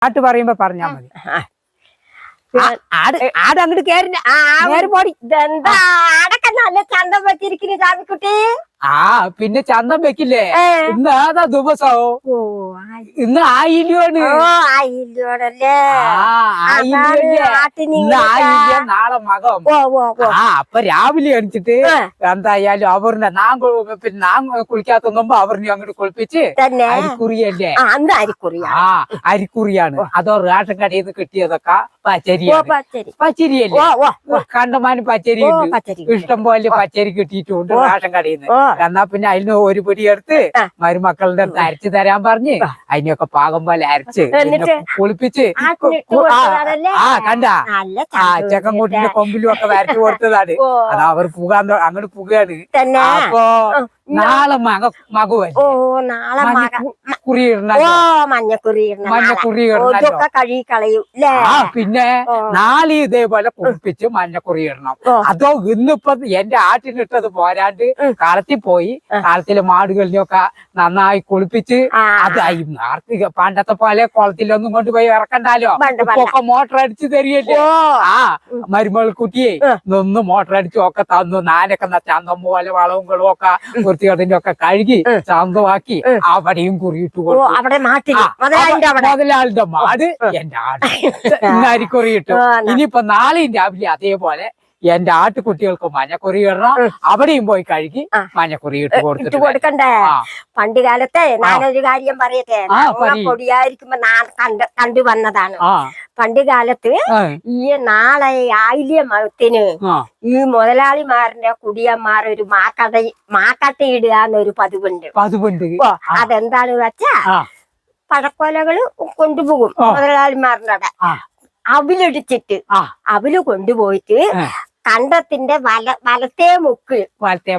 പാട്ട് പറയുമ്പോ പറഞ്ഞാ മതി. ആട് അങ്ങോട്ട് കേറി പോടി. ഇതെന്താ ആടൊക്കെ നല്ല ചന്തം വെച്ചിരിക്കുന്നു ചാമിക്കുട്ടി. പിന്നെ ചന്തം വെക്കില്ലേ? ഇന്ന് ഏതാ ദിവസവും? ഇന്ന് ആയില്യോണ്. ആയില്യോടല്ലേ? നാളെ മകം. അപ്പൊ രാവിലെ എണിച്ചിട്ട് എന്തായാലും അവറിനെ നാം കുളിക്കാത്തുമ്പോ അവറിനെ അങ്ങോട്ട് കുളിപ്പിച്ച് അരിക്കുറിയല്ലേ? അരിക്കുറിയാണ്. അതോ റേഷൻ കടയിൽ നിന്ന് കിട്ടിയതൊക്കെ പച്ചരിയല്ലേ? കണ്ടമാനം പച്ചരി ഇഷ്ടം പോലെ പച്ചരി കിട്ടിയിട്ടുണ്ട് റേഷൻ കടയിൽ നിന്ന്. എന്നാ പിന്നെ അതിന് ഒരു പിടി എടുത്ത് മരുമക്കളുടെ അടുത്ത് അരച്ചു തരാൻ പറഞ്ഞ് അതിനൊക്കെ പാകം പോലെ അരച്ച് കുളിപ്പിച്ച് കണ്ടാ ചെക്കൻകൂട്ടിന്റെ കൊമ്പിലും ഒക്കെ വരച്ചു കൊടുത്തതാണ്. അത് അവർ അങ്ങോട്ട് പുകയാണ്. അപ്പൊ നാളെ മകുവല്ലേ? മഞ്ഞക്കുറി പിന്നെ നാളെ ഇതേപോലെ കുളിപ്പിച്ച് മഞ്ഞക്കുറി ഇടണം. അതോ ഇന്നിപ്പൊ എന്റെ ആട്ടിനിട്ടത് പോരാണ്ട് കളത്തിൽ പോയി കളത്തിലെ മാടുകളിലൊക്കെ നന്നായി കുളിപ്പിച്ച് അതായി പണ്ടത്തെ പോലെ കുളത്തിലൊന്നും കൊണ്ടുപോയി ഇറക്കണ്ടാലോ. ഒക്കെ മോട്ടർ അടിച്ച് തരികയല്ലേ? മരുമകൾ കുട്ടിയെ നിന്ന് മോട്ടർ അടിച്ചും ഒക്കെ തന്നു. നാനൊക്കെ ചന്തം പോലെ വളവും ഒക്കെ വൃത്തികേടിന്റെ ഒക്കെ കഴുകി ചന്തമാക്കി അവിടെയും കുറിയിട്ട് കൊടുത്തു. മുതലാളിന്റെ മാട് എന്റെ ആട് അരിക്കുറിയിട്ടു. ഇനിയിപ്പൊ നാളെയും രാവിലെ അതേപോലെ എന്റെ ആട്ടുകുട്ടികൾക്ക് മഞ്ഞക്കുറി ഇടണം. അവിടെയും പോയി കഴുകി മഞ്ഞക്കുറി ഇട്ട് കൊടുക്കണ്ടേ? പണ്ട് കാലത്തെ ഞാനൊരു കാര്യം പറയട്ടെ. പൊടിയായിരിക്കുമ്പോ കണ്ടു വന്നതാണ്. പണ്ട് കാലത്ത് ഈ നാളെ ആയില്യ മതത്തിന് ഈ മുതലാളിമാരുടെ കുടിയന്മാർ ഒരു മാക്കട്ട ഇടുക എന്നൊരു പതിവുണ്ട്. അതെന്താന്ന് വെച്ചാ പഴക്കൊലകള് കൊണ്ടുപോകും മുതലാളിമാരുടെ. അവിലടിച്ചിട്ട് അവില് കൊണ്ടുപോയിട്ട് കണ്ടത്തിന്റെ വലത്തേ മുക്ക് വലത്തേ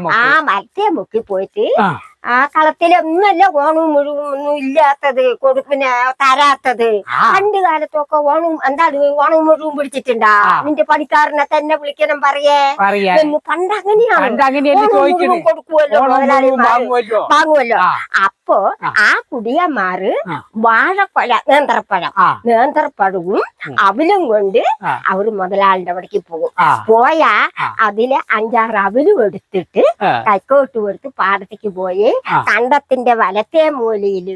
മുക്കിൽ പോയിട്ട് ആ കളത്തിലൊന്നുമല്ല ഓണവും മുഴുവൻ ഒന്നും ഇല്ലാത്തത് പിന്നെ തരാത്തത്. പണ്ട് കാലത്തൊക്കെ എന്താണ് ഓണവും മുഴുവൻ പിടിച്ചിട്ടുണ്ടാ? നിന്റെ പണിക്കാരനെ തന്നെ വിളിക്കണം പറയേ. പണ്ട് അങ്ങനെയാണ് കൊടുക്കുമല്ലോ വാങ്ങുമല്ലോ. അപ്പോ ആ കുടിയന്മാര് വാഴക്കൊല നേന്ത്രപ്പഴവും അവിലും കൊണ്ട് അവര് മുതലാളിന്റെ അവിടേക്ക് പോകും. പോയാ അതിലെ 5-6 അവിലും എടുത്തിട്ട് കൈക്കോട്ട് കൊടുത്ത് പാടത്തേക്ക് പോയി കണ്ടത്തിന്റെ വലത്തേ മൂലയില്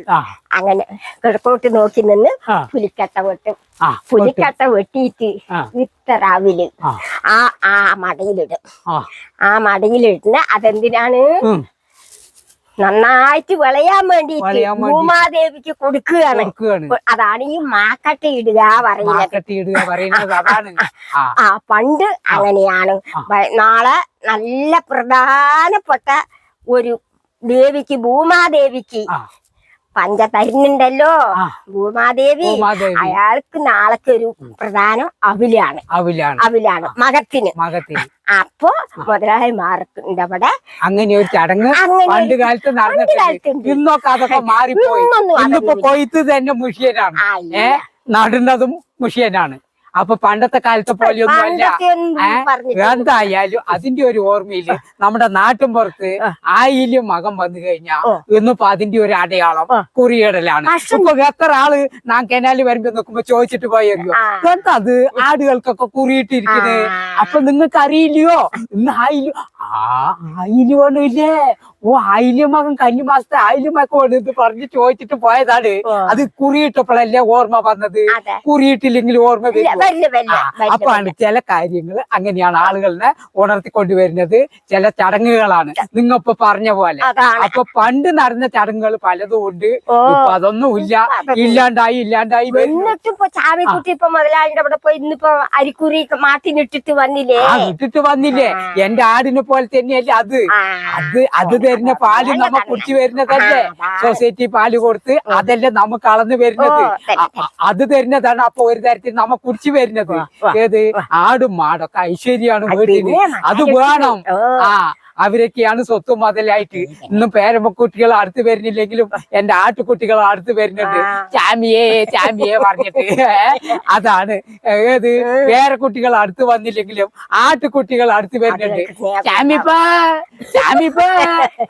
അങ്ങനെ കിഴക്കോട്ട് നോക്കി നിന്ന് പുലിക്കട്ട വെട്ടും. പുലിക്കട്ട വെട്ടിയിട്ട് ഇത്ര അവില് ആ മടയിലിടും. ആ മടയിലിടുന്ന അതെന്തിനാണ്? നന്നായിട്ട് വിളയാൻ വേണ്ടിട്ട് ഭൂമാദേവിക്ക് കൊടുക്കുകയാണ്. അതാണ് ഈ മാക്കട്ട ഇടുക പറയുന്നത്. പണ്ട് അങ്ങനെയാണ്. നാളെ നല്ല പ്രധാനപ്പെട്ട ഒരു ദേവിക്ക് ഭൂമാദേവിക്ക് പഞ്ച തരുന്നുണ്ടല്ലോ ഭൂമാദേവി. അയാൾക്ക് നാളേക്ക് ഒരു പ്രധാനം അവിലാണ് മകത്തിന്. അപ്പൊ മുതലാളിമാർക്കുണ്ട് അവിടെ അങ്ങനെ ഒരു ചടങ്ങ് പണ്ട് കാലത്ത് നടന്നിട്ടുണ്ട്. ഇന്നൊക്കെ അതൊക്കെ മാറിപ്പോയി. ഇന്നിപ്പോ കൊയ്ത്ത് തന്നെ മുഷിയനാണ്, നടുന്നതും മുഷിയനാണ്. അപ്പൊ പണ്ടത്തെ കാലത്തെ പോലെയൊന്നും അല്ല. എന്തായാലും അതിന്റെ ഒരു ഓർമ്മയില് നമ്മുടെ നാട്ടിൻ പുറത്ത് ആയില്യം മകം വന്നു കഴിഞ്ഞാ ഇന്നിപ്പോ അതിന്റെ ഒരു അടയാളം കുറിയിടലാണ്. ഇപ്പൊ എത്ര ആള് നാം കനാലിൽ വരുമ്പോ നോക്കുമ്പോ ചോദിച്ചിട്ട് പോയോ എന്താ അത് ആടുകൾക്കൊക്കെ കുറിയിട്ടിരിക്കുന്നത്? അപ്പൊ നിങ്ങൾക്ക് അറിയില്ലയോ ഇന്ന് ആയില്യം ഇല്ലേ? ആയില്യം മകൻ കന്നിമാസത്തെ ആയില്യം മകം ഇത് പറഞ്ഞ് ചോദിച്ചിട്ട് പോയതാണ്. അത് കുറിയിട്ടപ്പോഴല്ലേ ഓർമ്മ വന്നത്. കുറിയിട്ടില്ലെങ്കിൽ ഓർമ്മ വരും. അപ്പാണ് ചില കാര്യങ്ങൾ അങ്ങനെയാണ് ആളുകളെ ഉണർത്തിക്കൊണ്ടുവരുന്നത്. ചില ചടങ്ങുകളാണ് നിങ്ങളിപ്പോ പറഞ്ഞ പോലെ. അപ്പൊ പണ്ട് നടന്ന ചടങ്ങുകൾ പലതും ഉണ്ട്. ഇപ്പൊ അതൊന്നും ഇല്ലാണ്ടായി. എന്നിട്ടിപ്പോ ചാവിക്കുട്ടി ഇപ്പൊ മുതലാളിന്റെ അവിടെ പോയി ഇന്നിപ്പോ അരിക്കുറി മാറ്റിനിട്ടിട്ട് വന്നില്ലേ? എന്റെ ആടിനെ പോലെ തന്നെയല്ലേ അത് തരുന്ന പാല് നമ്മ കുടിച്ചു വരുന്നതല്ലേ? സൊസൈറ്റി പാല് കൊടുത്ത് അതല്ലേ നമുക്ക് അളന്ന് വരുന്നത്. അത് തരുന്നതാണ്. അപ്പൊ ഒരു തരത്തിൽ നമ്മ കുടിച്ചു വരുന്നത് ഏത് ആടും മാടൊക്കെ ഐശ്വര്യാണ് വീട്ടില്. അത് വേണം. അവരൊക്കെയാണ് സ്വത്ത് മുതലായിട്ട്. ഇന്നും പേരമ്മക്കുട്ടികൾ അടുത്ത് വരുന്നില്ലെങ്കിലും എന്റെ ആട്ടുകുട്ടികൾ അടുത്ത് വരുന്നുണ്ട്. ചാമിയേ പറഞ്ഞിട്ട്. അതാണ് ഏത് പേരക്കുട്ടികൾ അടുത്ത് വന്നില്ലെങ്കിലും ആട്ടുകുട്ടികൾ അടുത്ത് വരുന്നുണ്ട്. ചാമിപ്പ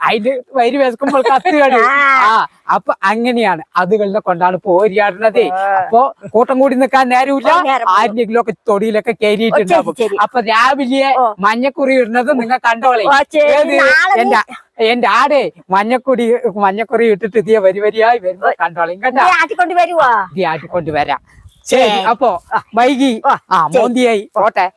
അതിന് വരി വിശക്കുമ്പോൾ കത്തുകയാണ്. അപ്പൊ അങ്ങനെയാണ് അതുകളിനെ കൊണ്ടാണ് പോരിയാടുന്നത്. അപ്പൊ കൂട്ടം കൂടി നിൽക്കാൻ നേരമില്ല. ആരെങ്കിലും ഒക്കെ തൊടിയിലൊക്കെ കയറിയിട്ടുണ്ടാവും. അപ്പൊ രാവിലെ മഞ്ഞക്കുറി ഇടുന്നത് നിങ്ങൾ കണ്ടോളെ. എന്റെ ആടെ മഞ്ഞക്കുറി ഇട്ടിട്ട് ഇതേ വരിയായി വരുമ്പോ കണ്ടോളെ കേട്ടോ. ആട്ടിക്കൊണ്ട് വരുവാ ആട്ടിക്കൊണ്ട് വരാം. ശരി അപ്പൊ വൈകി മോന്തിയായി പോട്ടെ.